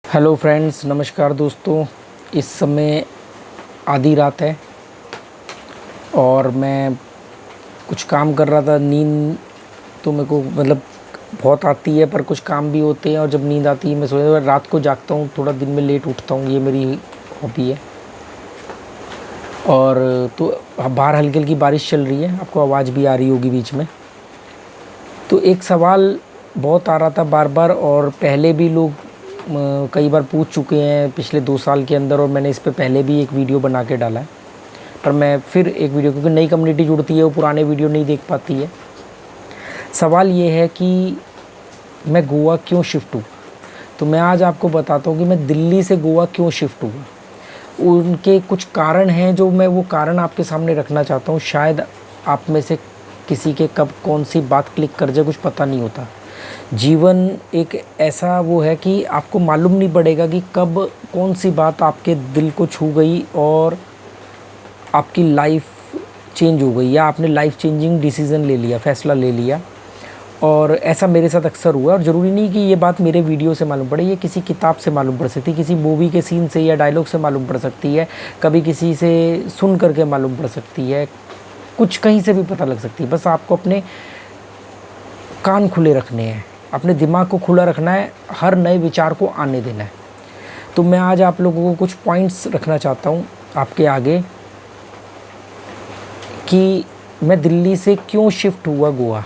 Hello friends, नमस्कार दोस्तों। इस समय आधी रात है और मैं कुछ काम कर रहा था। नींद तो मेरे को बहुत आती है, पर कुछ काम भी होते हैं और जब नींद आती है मैं सोचता रात को जागता हूँ, थोड़ा दिन में लेट उठता हूँ। ये मेरी हॉबी है। और तो बाहर हल्की हल्की बारिश चल रही है, आपको आवाज़ भी आ रही होगी बीच में। तो एक सवाल बहुत आ रहा था बार बार, और पहले भी लोग कई बार पूछ चुके हैं पिछले 2 साल के अंदर, और मैंने इस पे पहले भी एक वीडियो बना के डाला है। पर मैं फिर एक वीडियो, क्योंकि नई कम्युनिटी जुड़ती है वो पुराने वीडियो नहीं देख पाती है। सवाल ये है कि मैं गोवा क्यों शिफ्ट हूँ। तो मैं आज आपको बताता हूँ कि मैं दिल्ली से गोवा क्यों शिफ्ट हुआ। उनके कुछ कारण हैं जो मैं वो कारण आपके सामने रखना चाहता हूँ। शायद आप में से किसी के कब कौन सी बात क्लिक कर जाए, कुछ पता नहीं होता। जीवन एक ऐसा वो है कि आपको मालूम नहीं पड़ेगा कि कब कौन सी बात आपके दिल को छू गई और आपकी लाइफ चेंज हो गई, या आपने लाइफ चेंजिंग डिसीज़न ले लिया, फ़ैसला ले लिया। और ऐसा मेरे साथ अक्सर हुआ। और ज़रूरी नहीं कि ये बात मेरे वीडियो से मालूम पड़े, ये किसी किताब से मालूम पड़ सकती है, किसी मूवी के सीन से या डायलॉग से मालूम पड़ सकती है, कभी किसी से सुन करके मालूम पड़ सकती है, कुछ कहीं से भी पता लग सकती है। बस आपको अपने कान खुले रखने हैं, अपने दिमाग को खुला रखना है, हर नए विचार को आने देना है। तो मैं आज आप लोगों को कुछ पॉइंट्स रखना चाहता हूँ आपके आगे कि मैं दिल्ली से क्यों शिफ्ट हुआ गोवा।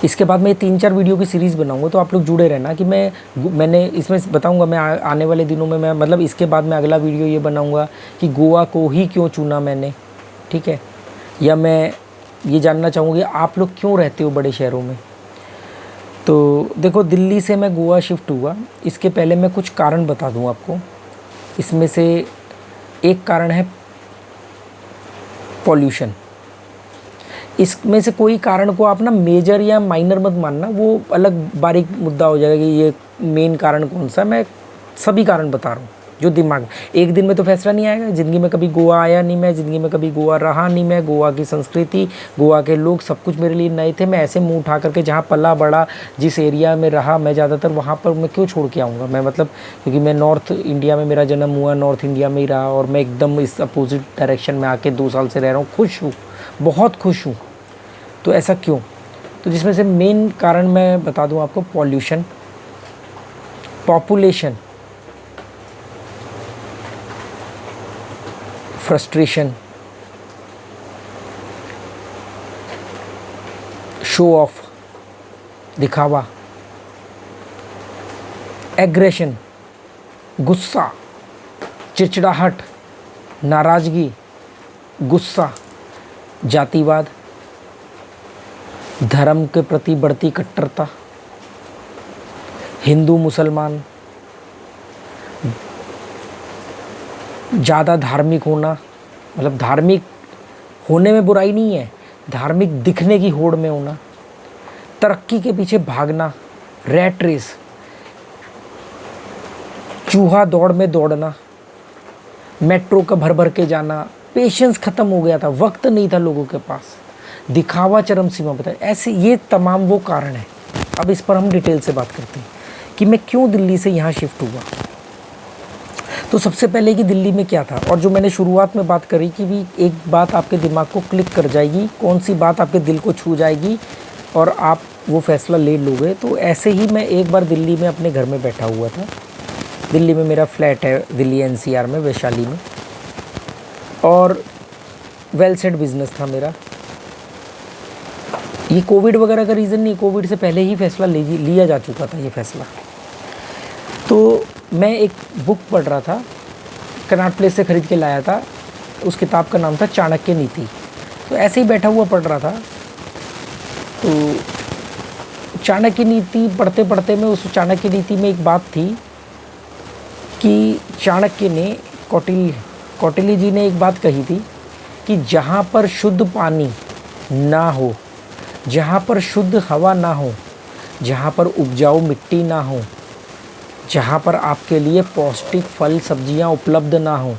इसके बाद मैं 3-4 वीडियो की सीरीज़ बनाऊंगा, तो आप लोग जुड़े रहना कि मैंने इसमें बताऊंगा। मैं आने वाले दिनों में मैं इसके बाद मैं अगला वीडियो ये बनाऊंगा कि गोवा को ही क्यों चुना मैंने, ठीक है। या मैं ये जानना चाहूँगी आप लोग क्यों रहते हो बड़े शहरों में। तो देखो, दिल्ली से मैं गोवा शिफ्ट हुआ, इसके पहले मैं कुछ कारण बता दूं आपको। इसमें से एक कारण है पॉल्यूशन। इसमें से कोई कारण को आप ना मेजर या माइनर मत मानना, वो अलग बारीक मुद्दा हो जाएगा कि ये मेन कारण कौन सा। मैं सभी कारण बता रहा हूँ जो दिमाग में। एक दिन में तो फैसला नहीं आएगा। ज़िंदगी में कभी गोवा आया नहीं, मैं ज़िंदगी में कभी गोवा रहा नहीं। मैं गोवा की संस्कृति, गोवा के लोग, सब कुछ मेरे लिए नए थे। मैं ऐसे मुंह उठा करके जहाँ पला बड़ा, जिस एरिया में रहा मैं ज़्यादातर, वहाँ पर मैं क्यों छोड़ के आऊँगा। मैं क्योंकि मैं नॉर्थ इंडिया में मेरा जन्म हुआ, नॉर्थ इंडिया में ही रहा, और मैं एकदम इस अपोजिट डायरेक्शन में आके 2 साल से रह रहा हूँ। खुश हूँ, बहुत खुश हूँ। तो ऐसा क्यों? तो जिसमें से मेन कारण मैं बता दूं आपको, pollution, population, frustration, show off, दिखावा, एग्रेशन, गुस्सा, चिड़चिड़ाहट, नाराज़गी, गुस्सा, जातिवाद, धर्म के प्रति बढ़ती कट्टरता, हिंदू मुसलमान, ज़्यादा धार्मिक होना। धार्मिक होने में बुराई नहीं है, धार्मिक दिखने की होड़ में होना, तरक्की के पीछे भागना, रैट रेस, चूहा दौड़ में दौड़ना, मेट्रो का भर भर के जाना, पेशेंस ख़त्म हो गया था, वक्त नहीं था लोगों के पास, दिखावा चरम सीमा पर था। ऐसे ये तमाम वो कारण है। अब इस पर हम डिटेल से बात करते हैं कि मैं क्यों दिल्ली से यहाँ शिफ्ट हुआ। तो सबसे पहले कि दिल्ली में क्या था, और जो मैंने शुरुआत में बात करी कि भी एक बात आपके दिमाग को क्लिक कर जाएगी, कौन सी बात आपके दिल को छू जाएगी और आप वो फैसला ले लोगे। तो ऐसे ही मैं एक बार दिल्ली में अपने घर में बैठा हुआ था। दिल्ली में मेरा फ्लैट है, दिल्ली NCR में, वैशाली में, और वेल सेट बिजनेस था मेरा। ये कोविड वगैरह का रीज़न नहीं, कोविड से पहले ही फैसला लिया जा चुका था ये फैसला। तो मैं एक बुक पढ़ रहा था, कनॉट प्लेस से ख़रीद के लाया था। उस किताब का नाम था चाणक्य नीति। तो ऐसे ही बैठा हुआ पढ़ रहा था। तो चाणक्य नीति पढ़ते पढ़ते में उस चाणक्य नीति में एक बात थी कि चाणक्य ने, कौटिल्य जी ने एक बात कही थी कि जहाँ पर शुद्ध पानी ना हो, जहाँ पर शुद्ध हवा ना हो, जहाँ पर उपजाऊ मिट्टी ना हो, जहाँ पर आपके लिए पौष्टिक फल सब्जियाँ उपलब्ध ना हो,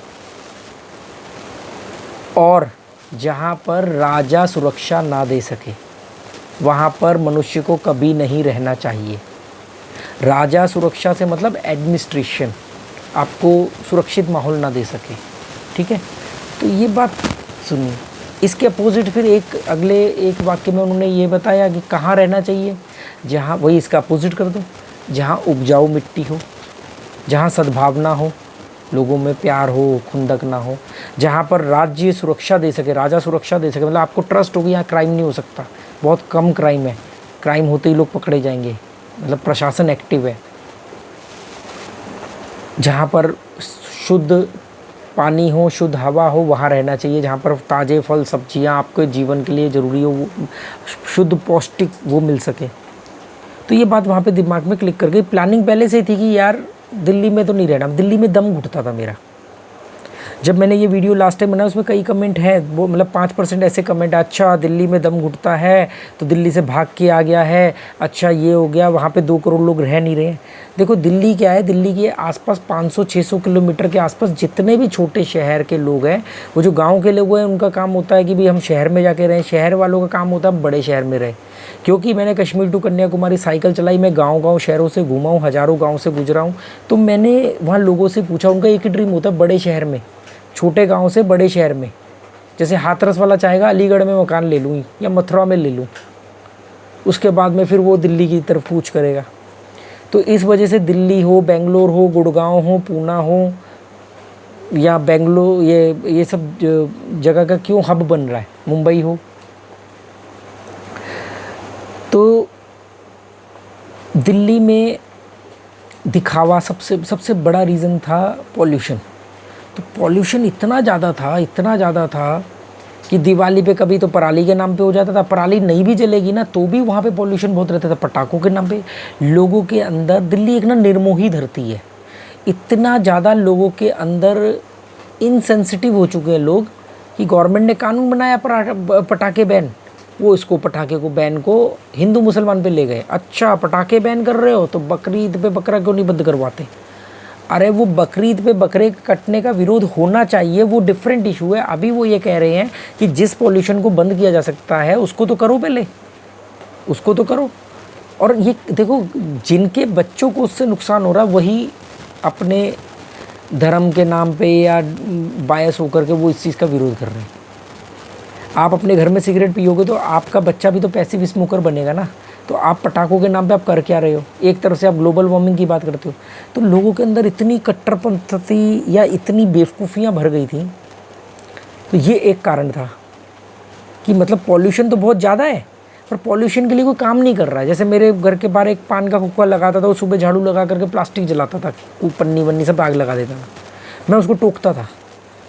और जहाँ पर राजा सुरक्षा ना दे सके, वहाँ पर मनुष्य को कभी नहीं रहना चाहिए। राजा सुरक्षा से मतलब एडमिनिस्ट्रेशन आपको सुरक्षित माहौल ना दे सके, ठीक है। तो ये बात सुनिए। इसके अपोजिट फिर एक वाक्य में उन्होंने ये बताया कि कहाँ रहना चाहिए, जहाँ, वही इसका अपोजिट कर दो, जहाँ उपजाऊ मिट्टी हो, जहाँ सद्भावना हो, लोगों में प्यार हो, खुंदक ना हो, जहाँ पर राज्य सुरक्षा दे सके, राजा सुरक्षा दे सके, मतलब आपको ट्रस्ट होगी यहाँ क्राइम नहीं हो सकता, बहुत कम क्राइम है, क्राइम होते ही लोग पकड़े जाएंगे, मतलब प्रशासन एक्टिव है। जहाँ पर शुद्ध पानी हो, शुद्ध हवा हो, वहाँ रहना चाहिए। जहाँ पर ताज़े फल सब्जियाँ आपके जीवन के लिए ज़रूरी हो, वो शुद्ध पौष्टिक वो मिल सके। तो ये बात वहाँ पे दिमाग में क्लिक कर गई। प्लानिंग पहले से ही थी कि यार दिल्ली में तो नहीं रहना, दिल्ली में दम घुटता था मेरा। जब मैंने ये वीडियो लास्ट टाइम बनाया उसमें कई कमेंट हैं, वो मतलब 5% ऐसे कमेंट, अच्छा दिल्ली में दम घुटता है तो दिल्ली से भाग के आ गया है, अच्छा ये हो गया, वहाँ पे 2 करोड़ लोग रह नहीं रहे हैं। देखो दिल्ली क्या है, दिल्ली के आसपास 500-600 किलोमीटर के आसपास जितने भी छोटे शहर के लोग हैं, वो जो गाँव के लोग हैं उनका काम होता है कि भाई हम शहर में जाके रहें, शहर वालों का काम होता है बड़े शहर में रहे। क्योंकि मैंने कश्मीर टू कन्याकुमारी साइकिल चलाई, मैं गाँव शहरों से घूमा हूँ, हज़ारों गाँव से गुजरा हूँ, तो मैंने वहाँ लोगों से पूछा, उनका एक ही ड्रीम होता है बड़े शहर में, छोटे गांव से बड़े शहर में। जैसे हाथरस वाला चाहेगा अलीगढ़ में मकान ले लूँ या मथुरा में ले लूँ, उसके बाद में फिर वो दिल्ली की तरफ कूच करेगा। तो इस वजह से दिल्ली हो, बेंगलोर हो, गुड़गांव हो, पूना हो या बेंगलोर, ये सब जगह का क्यों हब बन रहा है, मुंबई हो। तो दिल्ली में दिखावा सबसे बड़ा रीज़न था पॉल्यूशन। तो पॉल्यूशन इतना ज़्यादा था कि दिवाली पे कभी तो पराली के नाम पे हो जाता था, पराली नहीं भी जलेगी ना तो भी वहाँ पे पॉल्यूशन बहुत रहता था, पटाखों के नाम पे। लोगों के अंदर, दिल्ली एक ना निर्मोही धरती है, इतना ज़्यादा लोगों के अंदर इनसेंसिटिव हो चुके हैं लोग कि गवर्नमेंट ने कानून बनाया पटाखे बैन, वो इसको पटाखे को बैन को हिंदू मुसलमान पे ले गए। अच्छा पटाखे बैन कर रहे हो तो बकरीद पे बकरा क्यों नहीं बंद करवाते? अरे वो बकरीद पे बकरे कटने का विरोध होना चाहिए, वो डिफरेंट इशू है। अभी वो ये कह रहे हैं कि जिस पॉल्यूशन को बंद किया जा सकता है उसको तो करो, पहले उसको तो करो। और ये देखो, जिनके बच्चों को उससे नुकसान हो रहा है वही अपने धर्म के नाम पे या बायस होकर के वो इस चीज़ का विरोध कर रहे हैं। आप अपने घर में सिगरेट पियोगे तो आपका बच्चा भी तो पैसिव स्मोकर बनेगा ना। तो आप पटाखों के नाम पे आप कर क्या रहे हो? एक तरफ से आप ग्लोबल वार्मिंग की बात करते हो। तो लोगों के अंदर इतनी कट्टरपंथी या इतनी बेवकूफ़ियाँ भर गई थी। तो ये एक कारण था कि मतलब पॉल्यूशन तो बहुत ज़्यादा है पर पॉल्यूशन के लिए कोई काम नहीं कर रहा है। जैसे मेरे घर के बाहर एक पान का हुक्का लगाता था, वो सुबह झाड़ू लगा करके प्लास्टिक जलाता था, पन्नी वन्नी सब आग लगा देता था। मैं उसको टोकता था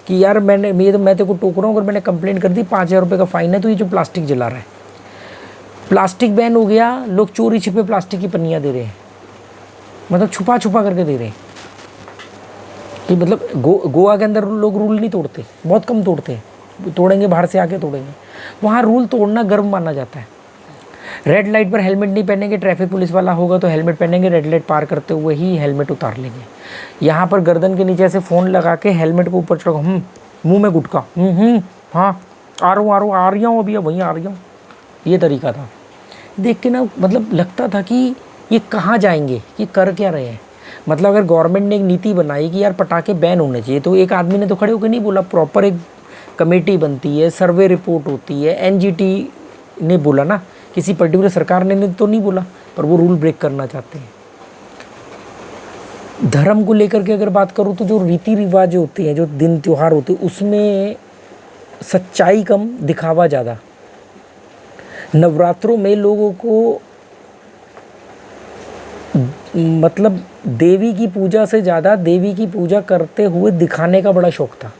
कि यार मैं तेरे को टोक रहा हूँ, अगर मैंने कंप्लेंट कर दी 5,000 रुपये का फ़ाइन है, तो ये जो प्लास्टिक जला रहा है। प्लास्टिक बैन हो गया, लोग चोरी छिपे प्लास्टिक की पन्नियाँ दे रहे हैं, मतलब छुपा करके दे रहे हैं। कि मतलब गोवा के अंदर लोग रूल नहीं तोड़ते, बहुत कम तोड़ते हैं, तोड़ेंगे बाहर से आके तोड़ेंगे। वहाँ रूल तोड़ना गर्व माना जाता है। रेड लाइट पर हेलमेट नहीं पहनेंगे, ट्रैफिक पुलिस वाला होगा तो हेलमेट पहनेंगे, रेड लाइट पार करते हुए ही हेलमेट उतार लेंगे। यहाँ पर गर्दन के नीचे ऐसे फ़ोन लगा के हेलमेट को ऊपर चढ़ा, मुँह में गुटका, हाँ आ रही हूँ अभी, वहीं आ रही हूँ। ये तरीका था। देख के ना मतलब लगता था कि ये कहाँ जाएंगे, ये कर क्या रहे हैं। मतलब अगर गवर्नमेंट ने एक नीति बनाई कि यार पटाखे बैन होने चाहिए, तो एक आदमी ने तो खड़े होकर नहीं बोला, प्रॉपर एक कमेटी बनती है, सर्वे रिपोर्ट होती है, एनजीटी ने बोला ना, किसी पर्टिकुलर सरकार ने तो नहीं बोला, पर वो रूल ब्रेक करना चाहते हैं। धर्म को लेकर के अगर बात करूँ तो जो रीति रिवाज होते हैं, जो दिन त्यौहार होते हैं, उसमें सच्चाई कम, दिखावा ज़्यादा। नवरात्रों में लोगों को मतलब देवी की पूजा से ज़्यादा देवी की पूजा करते हुए दिखाने का बड़ा शौक़ था।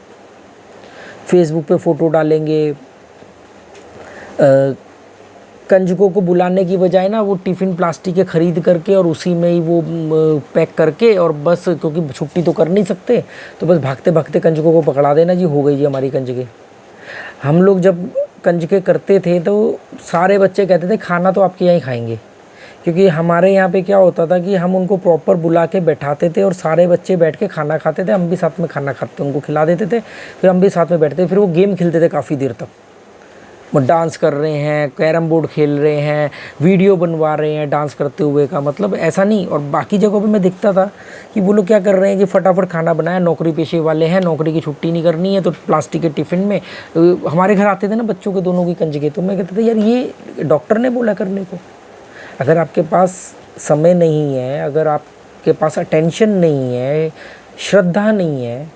फेसबुक पे फ़ोटो डालेंगे, कंजकों को बुलाने की बजाय ना वो टिफ़िन प्लास्टिक के ख़रीद करके और उसी में ही वो पैक करके, और बस क्योंकि छुट्टी तो कर नहीं सकते तो बस भागते भागते कंजकों को पकड़ा देना, जी हो गई जी हमारी कंजकें। हम लोग जब कंजके करते थे तो सारे बच्चे कहते थे खाना तो आपके यहाँ ही खाएंगे, क्योंकि हमारे यहाँ पे क्या होता था कि हम उनको प्रॉपर बुला के बैठाते थे और सारे बच्चे बैठ के खाना खाते थे, हम भी साथ में खाना खाते, उनको खिला देते थे, फिर हम भी साथ में बैठते थे, फिर वो गेम खेलते थे काफ़ी देर तक। डांस कर रहे हैं, कैरम बोर्ड खेल रहे हैं, वीडियो बनवा रहे हैं डांस करते हुए का, मतलब ऐसा नहीं। और बाकी जगहों पे मैं दिखता था कि वो लोग क्या कर रहे हैं कि फटाफट खाना बनाया, नौकरी पेशे वाले हैं, नौकरी की छुट्टी नहीं करनी है तो प्लास्टिक के टिफ़िन में। हमारे घर आते थे ना बच्चों के दोनों की कंजके, तो मैं कहता था यार ये डॉक्टर ने बोला करने को। अगर आपके पास समय नहीं है, अगर आपके पास अटेंशन नहीं है, श्रद्धा नहीं है,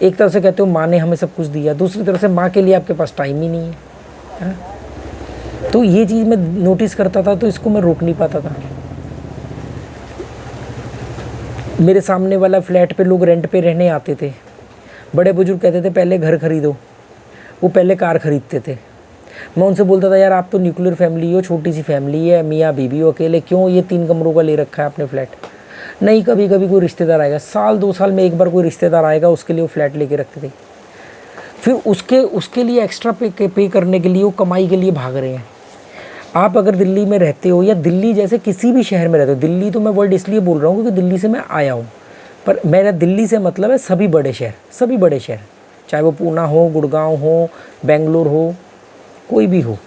एक तरफ से कहते हो माँ ने हमें सब कुछ दिया, दूसरी तरफ से माँ के लिए आपके पास टाइम ही नहीं है, हाँ? तो ये चीज़ मैं नोटिस करता था, तो इसको मैं रोक नहीं पाता था। मेरे सामने वाला फ्लैट पे लोग रेंट पे रहने आते थे, बड़े बुजुर्ग कहते थे पहले घर खरीदो, वो पहले कार खरीदते थे। मैं उनसे बोलता था यार आप तो न्यूक्लियर फैमिली हो, छोटी सी फैमिली है, मियाँ बीबी हो अकेले, क्यों ये 3 कमरों का ले रखा है आपने फ्लैट? नहीं, कभी कभी कोई रिश्तेदार आएगा, साल 2 साल में एक बार कोई रिश्तेदार आएगा, उसके लिए वो फ्लैट लेके रखते थे। फिर उसके लिए एक्स्ट्रा पे करने के लिए, वो कमाई के लिए भाग रहे हैं। आप अगर दिल्ली में रहते हो या दिल्ली जैसे किसी भी शहर में रहते हो, दिल्ली तो मैं वर्ड इसलिए बोल रहा हूँ क्योंकि दिल्ली से मैं आया हूँ, पर मेरा दिल्ली से मतलब है सभी बड़े शहर, सभी बड़े शहर, चाहे वो पूना हो, गुड़गांव हो, बेंगलोर हो, कोई भी हो,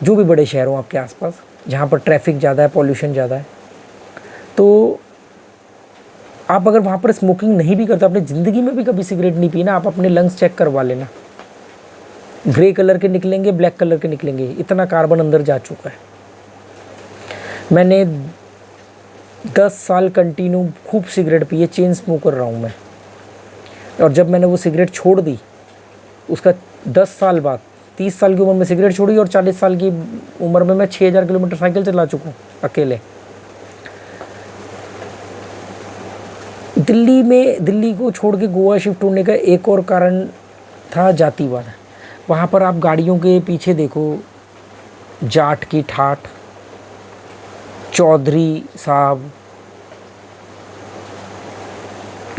जो भी बड़े शहर हो आपके आसपास जहाँ पर ट्रैफिक ज़्यादा है, पॉल्यूशन ज़्यादा है, तो आप अगर वहाँ पर स्मोकिंग नहीं भी करते, अपनी ज़िंदगी में भी कभी सिगरेट नहीं पीना, आप अपने लंग्स चेक करवा लेना, ग्रे कलर के निकलेंगे, ब्लैक कलर के निकलेंगे, इतना कार्बन अंदर जा चुका है। मैंने 10 साल कंटिन्यू खूब सिगरेट पिए, चेन स्मोकर रहा हूँ मैं। और जब मैंने वो सिगरेट छोड़ दी, उसका 10 साल बाद 30 साल की उम्र में सिगरेट छोड़ी, और 40 साल की उम्र में मैं 6000 किलोमीटर साइकिल चला चुका हूँ अकेले। दिल्ली को छोड़ के गोवा शिफ्ट होने का एक और कारण था जातिवाद। वहाँ पर आप गाड़ियों के पीछे देखो, जाट की ठाठ, चौधरी साहब,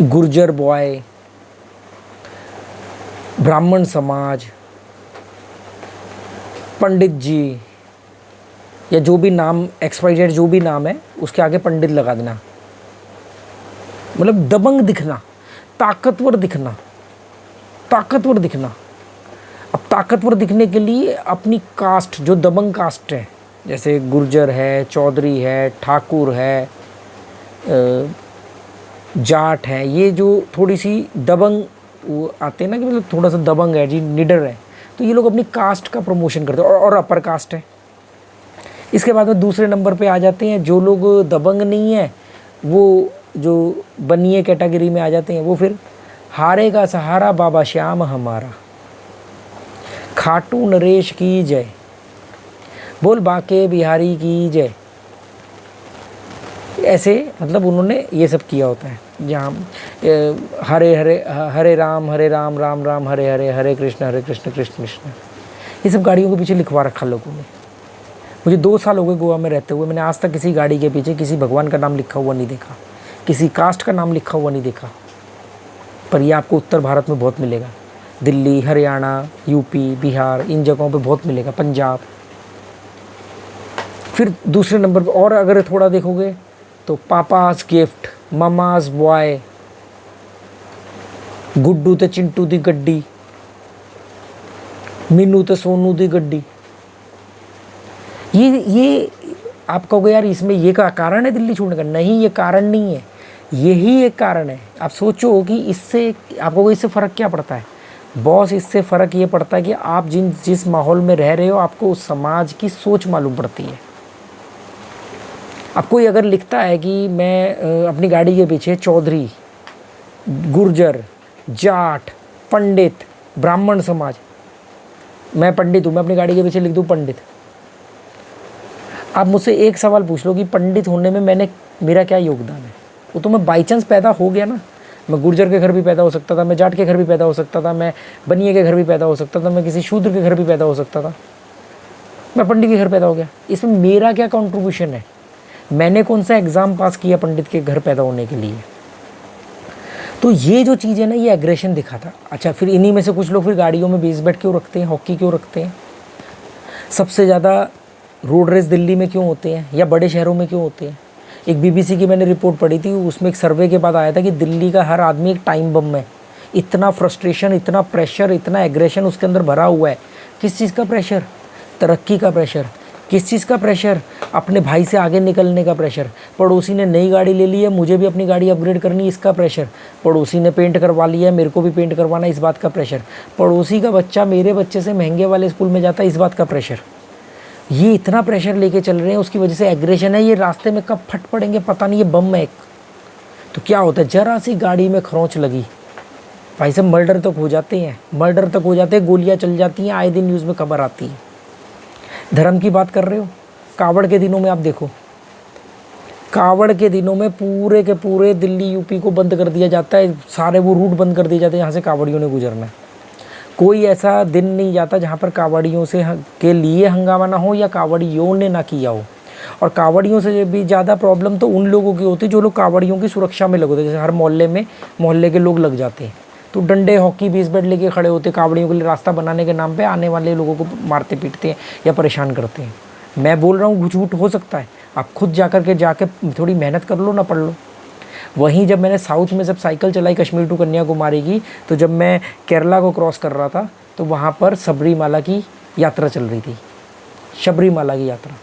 गुर्जर बॉय, ब्राह्मण समाज, पंडित जी, या जो भी नाम XYZ जो भी नाम है उसके आगे पंडित लगा देना, मतलब दबंग दिखना, ताकतवर दिखना, ताकतवर दिखना। अब ताकतवर दिखने के लिए अपनी कास्ट, जो दबंग कास्ट है, जैसे गुर्जर है, चौधरी है, ठाकुर है, जाट है, ये जो थोड़ी सी दबंग वो आते हैं ना कि मतलब थोड़ा सा दबंग है जी, निडर है, तो ये लोग अपनी कास्ट का प्रमोशन करते हैं, और अपर कास्ट है। इसके बाद में दूसरे नंबर पे आ जाते हैं जो लोग दबंग नहीं है, वो जो बनिए कैटेगरी में आ जाते हैं, वो फिर हारेगा सहारा बाबा श्याम हमारा, खाटू नरेश की जय, बोल बाके बिहारी की जय। ऐसे मतलब उन्होंने ये सब किया होता है, जहाँ हरे हरे हरे राम राम राम हरे हरे, हरे कृष्ण कृष्ण कृष्ण, ये सब गाड़ियों के पीछे लिखवा रखा लोगों ने। मुझे 2 साल हो गए गोवा में रहते हुए, मैंने आज तक किसी गाड़ी के पीछे किसी भगवान का नाम लिखा हुआ नहीं देखा, किसी कास्ट का नाम लिखा हुआ नहीं देखा। पर ये आपको उत्तर भारत में बहुत मिलेगा, दिल्ली, हरियाणा, यूपी, बिहार, इन जगहों पे बहुत मिलेगा, पंजाब। फिर दूसरे नंबर पर और अगर थोड़ा देखोगे तो papa's gift, Mama's boy, Guddu ते चिंटू दी गड्डी, मीनू ते सोनू दी गड्डी। ये आप कहोगे यार इसमें ये का कारण है दिल्ली छोड़ने का? नहीं, ये कारण नहीं है, यही एक कारण है। आप सोचो कि इससे आपको इससे फ़र्क क्या पड़ता है? बॉस, इससे फ़र्क ये पड़ता है कि आप जिस माहौल में रह रहे हो, आपको उस समाज की सोच मालूम पड़ती है। अब कोई अगर लिखता है कि मैं अपनी गाड़ी के पीछे चौधरी, गुर्जर, जाट, पंडित, ब्राह्मण समाज, मैं पंडित हूँ, मैं अपनी गाड़ी के पीछे लिख दूँ पंडित। आप मुझसे एक सवाल पूछ लो कि पंडित होने में मेरा क्या योगदान है? वो तो मैं बाई चांस पैदा हो गया ना। मैं गुर्जर के घर भी पैदा हो सकता था, मैं जाट के घर भी पैदा हो सकता था, मैं बनिए के घर भी पैदा हो सकता था, मैं किसी शूद्र के घर भी पैदा हो सकता था, मैं पंडित के घर पैदा हो गया। इसमें मेरा क्या कंट्रीब्यूशन है? मैंने कौन सा एग्ज़ाम पास किया पंडित के घर पैदा होने के लिए? तो ये जो चीज़ है ना, ये एग्रेशन दिखाता। अच्छा, फिर इन्हीं में से कुछ लोग फिर गाड़ियों में बेस बैट क्यों रखते हैं, हॉकी क्यों रखते हैं? सबसे ज़्यादा रोड रेस दिल्ली में क्यों होते हैं या बड़े शहरों में क्यों होते हैं? एक BBC की मैंने रिपोर्ट पढ़ी थी, उसमें एक सर्वे के बाद आया था कि दिल्ली का हर आदमी एक टाइम बम है। इतना फ्रस्ट्रेशन, इतना प्रेशर, इतना एग्रेशन उसके अंदर भरा हुआ है किस चीज़ का प्रेशर? तरक्की का प्रेशर। किस चीज़ का प्रेशर? अपने भाई से आगे निकलने का प्रेशर। पड़ोसी ने नई गाड़ी ले ली है, मुझे भी अपनी गाड़ी अपग्रेड करनी है, इसका प्रेशर। पड़ोसी ने पेंट करवा लिया है, मेरे को भी पेंट करवाना है, इस बात का प्रेशर। पड़ोसी का बच्चा मेरे बच्चे से महंगे वाले स्कूल में जाता है, इस बात का प्रेशर। ये इतना प्रेशर लेके चल रहे हैं, उसकी वजह से एग्रेशन है। ये रास्ते में कब फट पड़ेंगे पता नहीं, ये बम है एक। तो क्या होता है, जरा सी गाड़ी में खरोंच लगी, भाई साहब मर्डर तक हो जाते हैं, मर्डर तक हो जाते हैं, गोलियां चल जाती हैं, आए दिन न्यूज़ में खबर आती है। धर्म की बात कर रहे हो, कावड़ के दिनों में आप देखो, कावड़ के दिनों में पूरे के पूरे दिल्ली यूपी को बंद कर दिया जाता है, सारे वो रूट बंद कर दिए जाते हैं जहाँ से कावड़ियों ने गुजरना है। कोई ऐसा दिन नहीं जाता जहाँ पर कावड़ियों से के लिए हंगामा ना हो या कावड़ियों ने ना किया हो। और कावड़ियों से भी ज़्यादा प्रॉब्लम तो उन लोगों की होती है जो लोग कावड़ियों की सुरक्षा में लगे होते हैं। जैसे हर मोहल्ले में मोहल्ले के लोग लग जाते हैं, तो डंडे हॉकी 20 बेड लेके खड़े होते कावड़ियों के लिए, रास्ता बनाने के नाम पे आने वाले लोगों को मारते पीटते हैं या परेशान करते हैं। मैं बोल रहा हूँ झूठ हो सकता है, आप खुद जाके थोड़ी मेहनत कर लो ना, पढ़ लो। वहीं जब मैंने साउथ में जब साइकिल चलाई कश्मीर टू कन्याकुमारी की, तो जब मैं केरला को क्रॉस कर रहा था तो वहाँ पर सबरीमाला की यात्रा चल रही थी। शबरीमाला की यात्रा,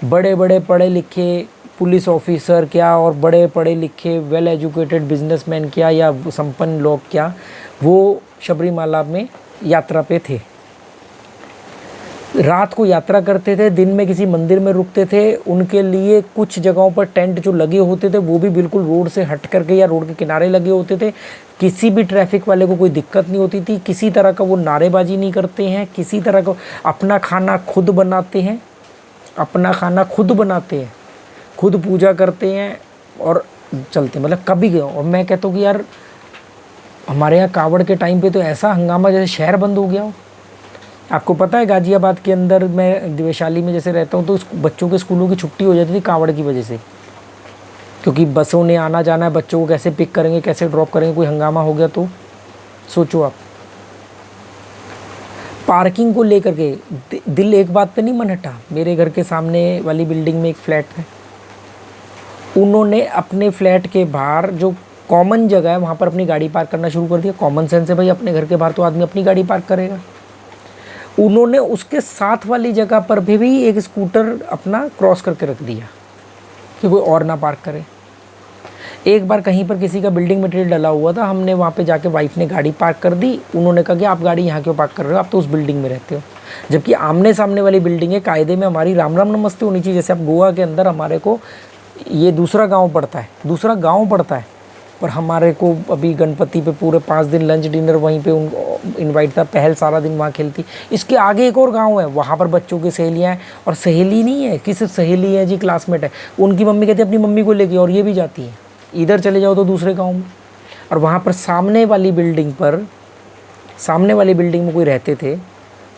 बड़े बड़े पढ़े लिखे पुलिस ऑफिसर क्या और बड़े पढ़े लिखे वेल एजुकेटेड बिजनेसमैन क्या या संपन्न लोग क्या, वो शबरीमाला में यात्रा पे थे। रात को यात्रा करते थे, दिन में किसी मंदिर में रुकते थे। उनके लिए कुछ जगहों पर टेंट जो लगे होते थे वो भी बिल्कुल रोड से हट करके या रोड के किनारे लगे होते थे। किसी भी ट्रैफिक वाले को कोई दिक्कत नहीं होती थी, किसी तरह का वो नारेबाजी नहीं करते हैं, किसी तरह का अपना खाना खुद बनाते हैं, अपना खाना खुद बनाते हैं, खुद पूजा करते हैं और चलते हैं। मतलब कभी गए। और मैं कहता हूँ कि यार हमारे यहाँ कावड़ के टाइम पे तो ऐसा हंगामा जैसे शहर बंद हो गया हो। आपको पता है गाजियाबाद के अंदर, मैं वैशाली में जैसे रहता हूँ, तो बच्चों के स्कूलों की छुट्टी हो जाती थी कावड़ की वजह से, क्योंकि बसों ने आना जाना है, बच्चों को कैसे पिक करेंगे, कैसे ड्रॉप करेंगे, कोई हंगामा हो गया तो सोचो आप। पार्किंग को लेकर के दिल एक बात पे नहीं मन हटा। मेरे घर के सामने वाली बिल्डिंग में एक फ्लैट है, उन्होंने अपने फ्लैट के बाहर जो कॉमन जगह है वहाँ पर अपनी गाड़ी पार्क करना शुरू कर दिया। कॉमन सेंस है भाई, अपने घर के बाहर तो आदमी अपनी गाड़ी पार्क करेगा। उन्होंने उसके साथ वाली जगह पर भी एक स्कूटर अपना क्रॉस करके रख दिया कि कोई और ना पार्क करे। एक बार कहीं पर किसी का बिल्डिंग मटेरियल डला हुआ था, हमने वहाँ पे जाके वाइफ ने गाड़ी पार्क कर दी। उन्होंने कहा कि आप गाड़ी यहाँ क्यों पार्क कर रहे हो, आप तो उस बिल्डिंग में रहते हो। जबकि आमने सामने वाली बिल्डिंग है, कायदे में हमारी राम राम नमस्ते होनी चाहिए। जैसे आप गोवा के अंदर हमारे को ये दूसरा गाँव पड़ता है, पर हमारे को अभी गणपति पे पूरे 5 दिन लंच डिनर वहीं पे इनवाइट था, पहल सारा दिन वहाँ खेलती। इसके आगे एक और गांव है, वहाँ पर बच्चों की सहेलियाँ हैं, और सहेली नहीं है कि सिर्फ सहेली है जी, क्लासमेट है। उनकी मम्मी कहती है अपनी मम्मी को लेके, और ये भी जाती है। इधर चले जाओ तो दूसरे गाँव में, और वहाँ पर सामने वाली बिल्डिंग में कोई रहते थे,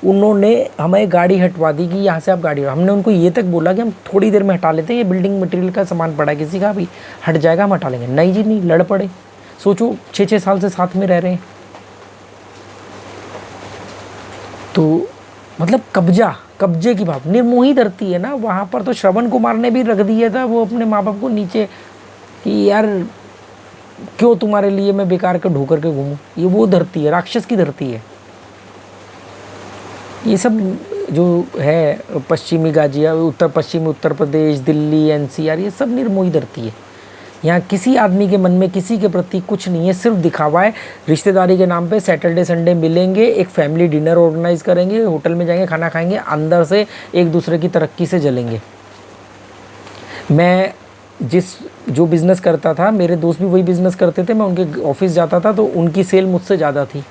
उन्होंने हमें गाड़ी हटवा दी कि यहाँ से आप गाड़ी। हमने उनको ये तक बोला कि हम थोड़ी देर में हटा लेते हैं, ये बिल्डिंग मटेरियल का सामान पड़ा है किसी का, भी हट जाएगा हम हटा लेंगे। नहीं जी नहीं, लड़ पड़े। सोचो 6-6 साल से साथ में रह रहे हैं। तो मतलब कब्जे की भाव, निर्मोही धरती है ना वहाँ पर। तो श्रवण कुमार ने भी रख दिया था वो अपने माँ बाप को नीचे कि यार क्यों तुम्हारे लिए मैं बेकार के ढो करके घूमूं। ये वो धरती है, राक्षस की धरती है। ये सब जो है पश्चिमी गाजिया, उत्तर पश्चिमी उत्तर प्रदेश, दिल्ली, एनसीआर, ये सब निर्मोही धरती है। यहाँ किसी आदमी के मन में किसी के प्रति कुछ नहीं है, सिर्फ दिखावा है। रिश्तेदारी के नाम पे सैटरडे संडे मिलेंगे, एक फैमिली डिनर ऑर्गेनाइज करेंगे, होटल में जाएंगे, खाना खाएंगे, अंदर से एक दूसरे की तरक्की से जलेंगे। मैं जो बिज़नेस करता था, मेरे दोस्त भी वही बिज़नेस करते थे, मैं उनके ऑफिस जाता था तो उनकी सेल मुझसे ज़्यादा थी,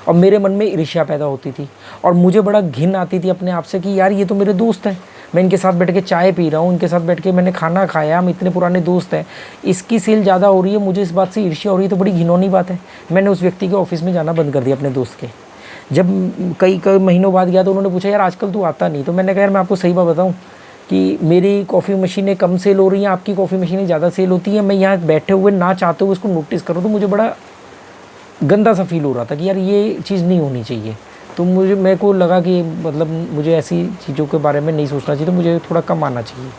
और मेरे मन में ईर्ष्या पैदा होती थी, और मुझे बड़ा घिन आती थी अपने आप से कि यार ये तो मेरे दोस्त हैं, मैं इनके साथ बैठ के चाय पी रहा हूँ, इनके साथ बैठ के मैंने खाना खाया, हम इतने पुराने दोस्त हैं, इसकी सेल ज़्यादा हो रही है, मुझे इस बात से ईर्ष्या हो रही है, तो बड़ी घिनौनी बात है। मैंने उस व्यक्ति के ऑफिस में जाना बंद कर दिया अपने दोस्त के। जब कई महीनों बाद गया तो उन्होंने पूछा यार आजकल तू आता नहीं। तो मैंने कहा यार मैं आपको सही बात बताऊँ कि मेरी कॉफ़ी मशीनें कम सेल हो रही हैं, आपकी कॉफ़ी मशीनें ज़्यादा सेल होती हैं, मैं यहाँ बैठे हुए ना चाहते हुए उसको नोटिस करूँ तो मुझे बड़ा गंदा सा फील हो रहा था कि यार ये चीज़ नहीं होनी चाहिए। तो मेरे को लगा कि मतलब मुझे ऐसी चीज़ों के बारे में नहीं सोचना चाहिए, तो मुझे थोड़ा कम आना चाहिए।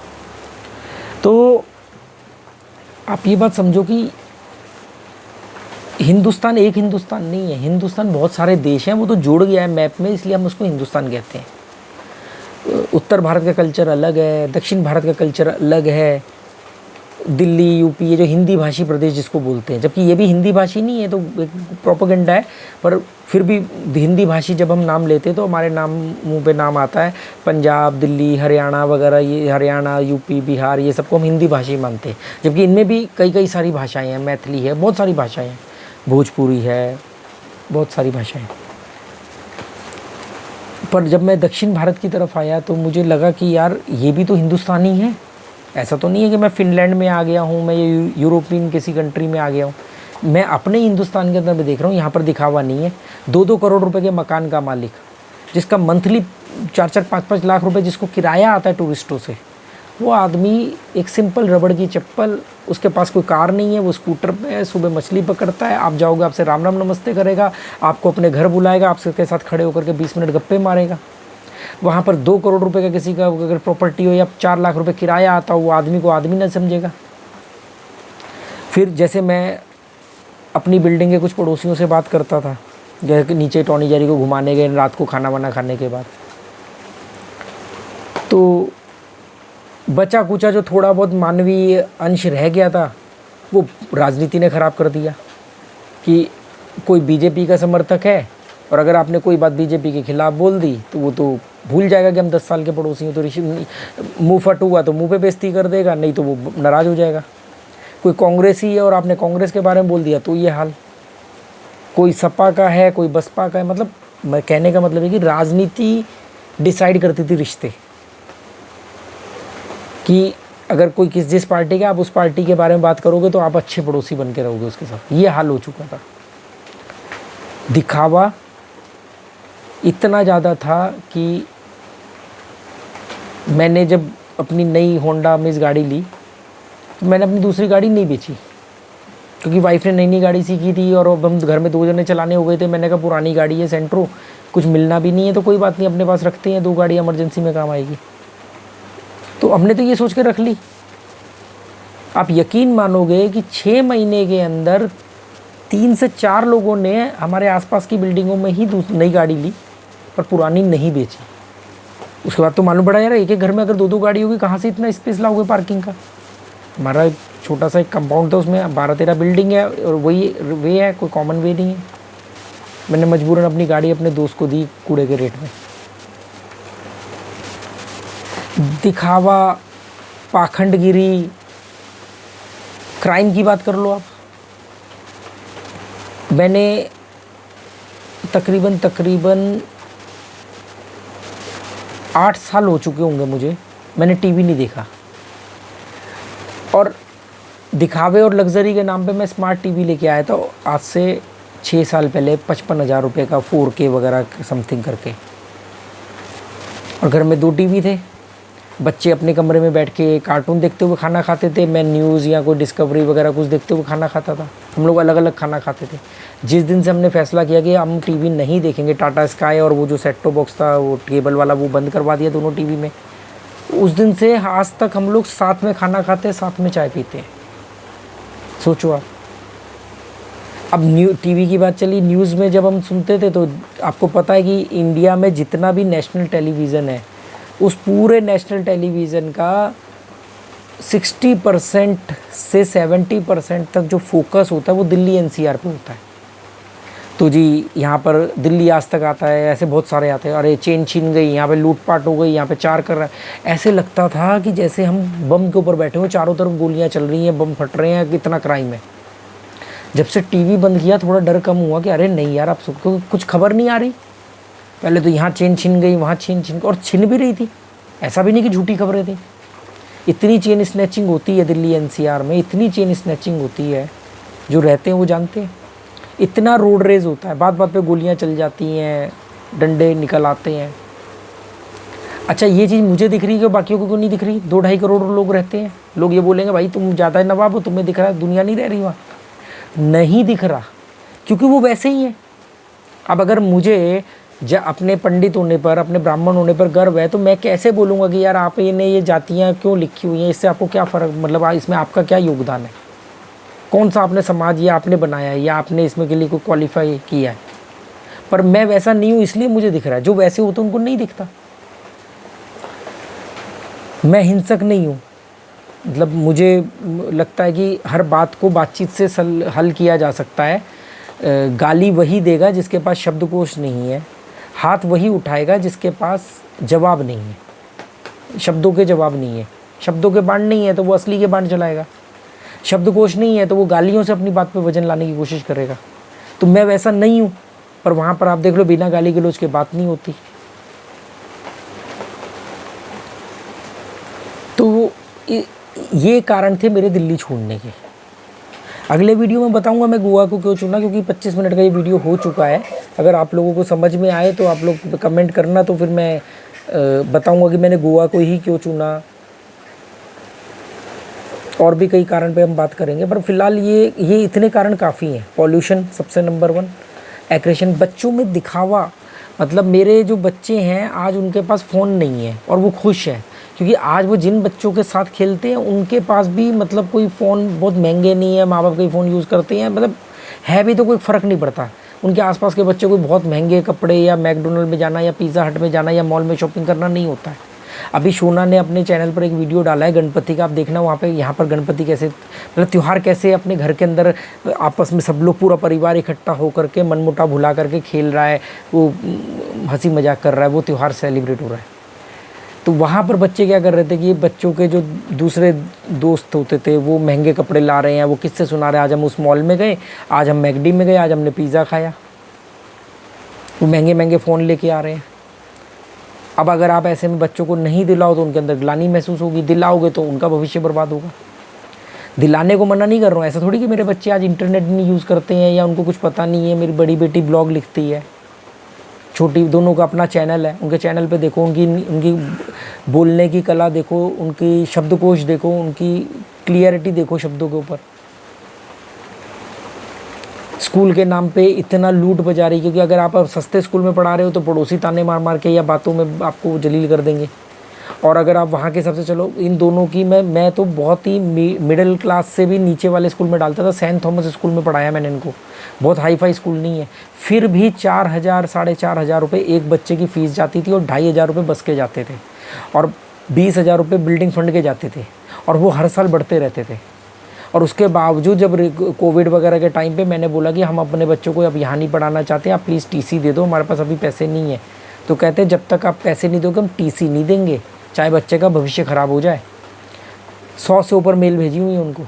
तो आप ये बात समझो कि हिंदुस्तान एक हिंदुस्तान नहीं है, हिंदुस्तान बहुत सारे देश हैं, वो तो जुड़ गया है मैप में, इसलिए हम उसको हिंदुस्तान कहते हैं। उत्तर भारत का कल्चर अलग है, दक्षिण भारत का कल्चर अलग है, दिल्ली, यूपी, ये जो हिंदी भाषी प्रदेश जिसको बोलते हैं, जबकि ये भी हिंदी भाषी नहीं है, तो एक प्रोपेगेंडा है, पर फिर भी हिंदी भाषी जब हम नाम लेते हैं तो हमारे नाम मुंह पे नाम आता है। पंजाब, दिल्ली, हरियाणा वगैरह, ये हरियाणा, यूपी, बिहार, ये सबको हम हिंदी भाषी मानते हैं, जबकि इनमें भी कई कई सारी भाषाएँ हैं, मैथिली है, बहुत सारी भाषाएँ हैं, भोजपुरी है, बहुत सारी भाषाएँ। पर जब मैं दक्षिण भारत की तरफ आया तो मुझे लगा कि यार ये भी तो हिंदुस्तानी है, ऐसा तो नहीं है कि मैं फ़िनलैंड में आ गया हूँ, मैं ये यूरोपियन किसी कंट्री में आ गया हूँ, मैं अपने हिंदुस्तान के अंदर भी देख रहा हूँ। यहाँ पर दिखावा नहीं है। 2-2 करोड़ रुपए के मकान का मालिक, जिसका मंथली 4-4, 5-5 लाख रुपए जिसको किराया आता है टूरिस्टों से, वो आदमी एक सिंपल रबड़ की चप्पल, उसके पास कोई कार नहीं है, वो स्कूटर पे है, सुबह मछली पकड़ता है, आप जाओगे आपसे राम राम नमस्ते करेगा, आपको अपने घर बुलाएगा, आपके साथ खड़े होकर के 20 मिनट गप्पे मारेगा। वहाँ पर 2 करोड़ रुपए का किसी का अगर प्रॉपर्टी हो या 4 लाख रुपए किराया आता हो, वो आदमी को आदमी न समझेगा। फिर जैसे मैं अपनी बिल्डिंग के कुछ पड़ोसियों से बात करता था, जैसे कि नीचे टॉनी जेरी को घुमाने गए रात को खाना वाना खाने के बाद, तो बचा कुचा जो थोड़ा बहुत मानवीय अंश रह गया था वो राजनीति ने ख़राब कर दिया। कि कोई बीजेपी का समर्थक है और अगर आपने कोई बात बीजेपी के खिलाफ बोल दी तो वो तो भूल जाएगा कि हम 10 साल के पड़ोसी हैं, तो मुँह फट हुआ तो मुँह पे बेइज्जती कर देगा, नहीं तो वो नाराज़ हो जाएगा। कोई कांग्रेसी है और आपने कांग्रेस के बारे में बोल दिया तो ये हाल। कोई सपा का है, कोई बसपा का है, मतलब मैं कहने का मतलब है कि राजनीति डिसाइड करती थी रिश्ते, कि अगर कोई जिस पार्टी का, आप उस पार्टी के बारे में बात करोगे तो आप अच्छे पड़ोसी बन के रहोगे उसके साथ। ये हाल हो चुका था। दिखावा इतना ज़्यादा था कि मैंने जब अपनी नई होंडा अमेज गाड़ी ली तो मैंने अपनी दूसरी गाड़ी नहीं बेची, क्योंकि वाइफ ने नई नई गाड़ी सीखी थी और अब हम घर में 2 जने चलाने हो गए थे। मैंने कहा पुरानी गाड़ी है सेंट्रो, कुछ मिलना भी नहीं है तो कोई बात नहीं, अपने पास रखते हैं, 2 गाड़ी इमरजेंसी में काम आएगी। तो हमने तो ये सोच के रख ली। आप यकीन मानोगे कि 6 महीने के अंदर 3 से 4 लोगों ने हमारे आसपास की बिल्डिंगों में ही नई गाड़ी ली पर पुरानी नहीं बेची। उसके बाद तो मालूम पड़ा यार एक एक घर में अगर 2-2 गाड़ी होगी कहाँ से इतना स्पेस लाओगे पार्किंग का। हमारा छोटा सा एक कंपाउंड था, उसमें 12-13 बिल्डिंग है और वही वे है, कोई कॉमन वे नहीं है। मैंने मजबूरन अपनी गाड़ी अपने दोस्त को दी कूड़े के रेट में। दिखावा, पाखंडगिरी, क्राइम की बात कर लो आप। मैंने तकरीबन 8 साल हो चुके होंगे मुझे, मैंने टीवी नहीं देखा। और दिखावे और लग्जरी के नाम पे मैं स्मार्ट टीवी लेके आया था आज से 6 साल पहले 55,000 रुपये का 4K वगैरह समथिंग करके। और घर में 2 टीवी थे, बच्चे अपने कमरे में बैठ के कार्टून देखते हुए खाना खाते थे, मैं न्यूज़ या कोई डिस्कवरी वगैरह कुछ देखते हुए खाना खाता था। हम लोग अलग अलग खाना खाते थे। जिस दिन से हमने फैसला किया कि हम टीवी नहीं देखेंगे, टाटा स्काई और वो जो सेट टॉप बॉक्स था वो केबल वाला वो बंद करवा दिया दोनों टीवी में, उस दिन से आज तक हम लोग साथ में खाना खाते हैं, साथ में चाय पीते हैं। सोचो आप। अब टीवी की बात चली, न्यूज़ में जब हम सुनते थे तो आपको पता है कि इंडिया में जितना भी नेशनल टेलीविज़न है उस पूरे नेशनल टेलीविज़न का 60% से 70% तक जो फोकस होता है वो दिल्ली एनसीआर पे होता है। तो जी यहाँ पर दिल्ली आज तक आता है, ऐसे बहुत सारे आते हैं। अरे चेन छीन गई, यहाँ पे लूटपाट हो गई, यहाँ पे 4 कर रहा है। ऐसे लगता था कि जैसे हम बम के ऊपर बैठे हुए, चारों तरफ गोलियाँ चल रही हैं, बम फट रहे हैं, कितना क्राइम है। जब से टीवी बंद किया थोड़ा डर कम हुआ कि अरे नहीं यार, अब सबको कुछ खबर नहीं आ रही। पहले तो यहाँ चेन छीन गई, वहाँ चेन छीन, और छीन भी रही थी, ऐसा भी नहीं कि झूठी खबरें थी। इतनी चेन स्नैचिंग होती है दिल्ली एनसीआर में, इतनी चेन स्नैचिंग होती है, जो रहते हैं वो जानते हैं। इतना रोड रेज होता है, बात बात पे गोलियां चल जाती हैं, डंडे निकल आते हैं। अच्छा ये चीज़ मुझे दिख रही है कि बाकियों को क्यों नहीं दिख रही? 2-2.5 करोड़ लोग रहते हैं। लोग ये बोलेंगे भाई तुम ज़्यादा नवाब हो, तुम्हें दिख रहा है, दुनिया नहीं रह रही वहाँ। नहीं दिख रहा क्योंकि वो वैसे ही है। अब अगर मुझे अपने पंडित होने पर, अपने ब्राह्मण होने पर गर्व है तो मैं कैसे बोलूँगा कि यार आप ये जातियाँ क्यों लिखी हुई हैं, इससे आपको क्या फ़र्क, मतलब इसमें आपका क्या योगदान है? कौन सा आपने समाज या आपने बनाया है या आपने इसमें के लिए कोई क्वालिफाई किया है। पर मैं वैसा नहीं हूँ इसलिए मुझे दिख रहा है, जो वैसे होते उनको नहीं दिखता। मैं हिंसक नहीं हूँ, मतलब मुझे लगता है कि हर बात को बातचीत से हल किया जा सकता है। गाली वही देगा जिसके पास शब्दकोश नहीं है, हाथ वही उठाएगा जिसके पास जवाब नहीं है, शब्दों के जवाब नहीं है। शब्दों के बाण नहीं है तो वो असली के बाण चलाएगा, शब्दकोश नहीं है तो वो गालियों से अपनी बात पे वजन लाने की कोशिश करेगा। तो मैं वैसा नहीं हूँ, पर वहाँ पर आप देख लो बिना गाली गलौज के बात नहीं होती। तो ये कारण थे मेरे दिल्ली छोड़ने के। अगले वीडियो में बताऊंगा मैं गोवा को क्यों चुना, क्योंकि 25 मिनट का ये वीडियो हो चुका है। अगर आप लोगों को समझ में आए तो आप लोग कमेंट करना, तो फिर मैं बताऊंगा कि मैंने गोवा को ही क्यों चुना। और भी कई कारण पे हम बात करेंगे, पर फिलहाल ये इतने कारण काफ़ी हैं। पॉल्यूशन सबसे नंबर 1, एग्रेशन, बच्चों में दिखावा। मतलब मेरे जो बच्चे हैं आज उनके पास फ़ोन नहीं है और वो खुश हैं, क्योंकि आज वो जिन बच्चों के साथ खेलते हैं उनके पास भी मतलब कोई फ़ोन बहुत महंगे नहीं है, माँ बाप का फ़ोन यूज़ करते हैं, मतलब है भी तो कोई फ़र्क नहीं पड़ता। उनके आसपास के बच्चे कोई बहुत महंगे कपड़े या मैकडोनल्ड में जाना या पिज़्ज़ा हट में जाना या मॉल में शॉपिंग करना नहीं होता है। अभी शोना ने अपने चैनल पर एक वीडियो डाला है गणपति का, आप देखना वहाँ पे, यहाँ पर गणपति कैसे मतलब त्यौहार कैसे अपने घर के अंदर आपस में सब लोग पूरा परिवार इकट्ठा होकर के मनमुटाव भुला करके खेल रहा है, वो हंसी मजाक कर रहा है, वो त्यौहार सेलिब्रेट हो रहा है। तो वहाँ पर बच्चे क्या कर रहे थे कि बच्चों के जो दूसरे दोस्त होते थे वो महंगे कपड़े ला रहे हैं, वो किससे सुना रहे हैं, आज हम उस मॉल में गए, आज हम मैकडी में गए, आज हमने पिज़्ज़ा खाया, वो महंगे महंगे फ़ोन लेके आ रहे हैं। अब अगर आप ऐसे में बच्चों को नहीं दिलाओ तो उनके अंदर ग्लानि महसूस होगी, दिलाओगे तो उनका भविष्य बर्बाद होगा। दिलाने को मना नहीं कर रहा हूँ, ऐसा थोड़ी कि मेरे बच्चे आज इंटरनेट नहीं यूज़ करते हैं या उनको कुछ पता नहीं है। मेरी बड़ी बेटी ब्लॉग लिखती है, छोटी, दोनों का अपना चैनल है, उनके चैनल पे देखो, उनकी बोलने की कला देखो, उनकी शब्दकोश देखो, उनकी क्लियरिटी देखो शब्दों के ऊपर। स्कूल के नाम पे इतना लूट बजा रही, क्योंकि अगर आप सस्ते स्कूल में पढ़ा रहे हो तो पड़ोसी ताने मार मार के या बातों में आपको जलील कर देंगे। और अगर आप वहाँ के सबसे, चलो इन दोनों की मैं तो बहुत ही मिडिल क्लास से भी नीचे वाले स्कूल में डालता था। सेंट थॉमस स्कूल में पढ़ाया मैंने इनको, बहुत हाई फाई स्कूल नहीं है, फिर भी 4,000 4,500 रुपये एक बच्चे की फ़ीस जाती थी और 2,500 रुपये बस के जाते थे और 20,000 रुपये बिल्डिंग फंड के जाते थे, और वो हर साल बढ़ते रहते थे। और उसके बावजूद जब कोविड वगैरह के टाइम पे मैंने बोला कि हम अपने बच्चों को अब यहाँ नहीं पढ़ाना चाहते, आप प्लीज़ टीसी दे दो, हमारे पास अभी पैसे नहीं है। तो कहते जब तक आप पैसे नहीं दोगे हम टीसी नहीं देंगे, चाहे बच्चे का भविष्य ख़राब हो जाए। 100 से ऊपर मेल भेजी हुई उनको।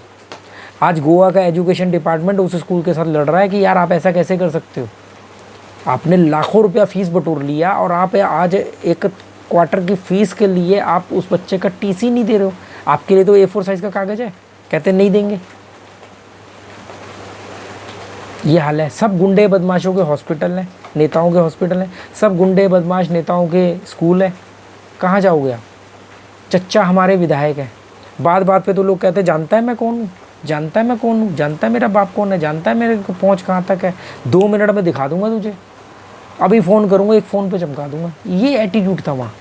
आज गोवा का एजुकेशन डिपार्टमेंट उस स्कूल के साथ लड़ रहा है कि यार आप ऐसा कैसे कर सकते हो, आपने लाखों रुपया फ़ीस बटोर लिया और आप आज एक क्वार्टर की फ़ीस के लिए आप उस बच्चे का टीसी नहीं दे रहे हो। आपके लिए तो A4 साइज़ का कागज़ है, कहते नहीं देंगे। ये हाल है। सब गुंडे बदमाशों के हॉस्पिटल हैं, नेताओं के हॉस्पिटल हैं, सब गुंडे बदमाश नेताओं के स्कूल हैं। कहाँ जाओगे आप? चच्चा हमारे विधायक हैं, बात बात पे तो लोग कहते हैं जानता है मैं कौन हूँ, जानता है मैं कौन हूँ, जानता है मेरा बाप कौन है, जानता है मेरे को पहुँच कहाँ तक है, 2 मिनट में दिखा दूंगा तुझे, अभी फ़ोन करूँगा, एक फ़ोन पे चमका दूंगा। ये एटीट्यूड था वहाँ।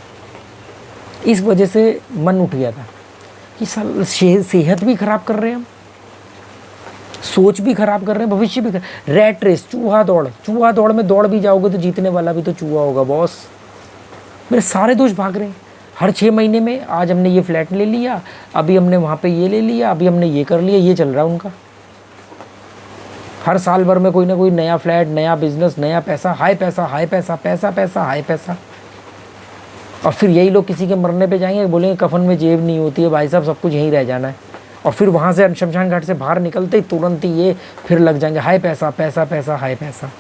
इस वजह से मन उठ गया था कि सेहत भी ख़राब कर रहे हैं हम, सोच भी ख़राब कर रहे हैं, भविष्य भी रैट रेस, चूहा दौड़ में दौड़ भी जाओगे तो जीतने वाला भी तो चूहा होगा बॉस। मेरे सारे दोस्त भाग रहे हैं हर 6 महीने में। आज हमने ये फ्लैट ले लिया, अभी हमने वहाँ पे ये ले लिया, अभी हमने ये कर लिया, ये चल रहा है उनका। हर साल भर में कोई ना कोई नया फ्लैट, नया बिजनेस, नया पैसा, हाई पैसा, हाई पैसा, पैसा पैसा, हाई पैसा। और फिर यही लोग किसी के मरने पे जाएंगे, बोलेंगे कफन में जेब नहीं होती है भाई साहब, सब कुछ यहीं रह जाना है। और फिर वहाँ से शमशान घाट से बाहर निकलते ही तुरंत ही ये फिर लग जाएंगे हाई पैसा, पैसा पैसा, हाई पैसा।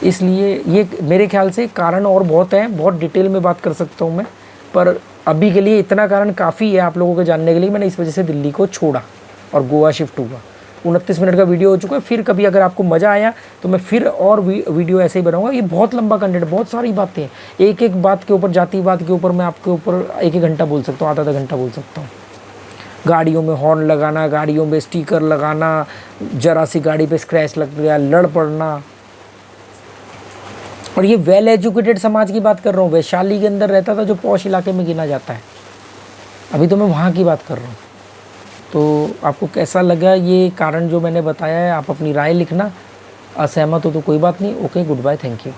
इसलिए ये मेरे ख्याल से कारण और बहुत हैं, बहुत डिटेल में बात कर सकता हूँ मैं, पर अभी के लिए इतना कारण काफ़ी है आप लोगों को जानने के लिए। मैंने इस वजह से दिल्ली को छोड़ा और गोवा शिफ्ट हुआ। 29 मिनट का वीडियो हो चुका है। फिर कभी अगर आपको मज़ा आया तो मैं फिर और वीडियो ऐसे ही बनाऊंगा। ये बहुत लंबा कंटेंट, बहुत सारी बातें हैं, एक एक बात के ऊपर, जातिवाद के ऊपर मैं आपके ऊपर 1-1 घंटा बोल सकता हूँ, आधा घंटा बोल सकता हूँ। गाड़ियों में हॉर्न लगाना, गाड़ियों में स्टिकर लगाना, जरा सी गाड़ी पे स्क्रैच लग गया, लड़ पड़ना। और ये वेल एजुकेटेड समाज की बात कर रहा हूँ, वैशाली के अंदर रहता था जो पॉश इलाके में गिना जाता है। अभी तो मैं वहाँ की बात कर रहा हूँ। तो आपको कैसा लगा ये कारण जो मैंने बताया है, आप अपनी राय लिखना। असहमत हो तो कोई बात नहीं। Okay, good bye, thank you.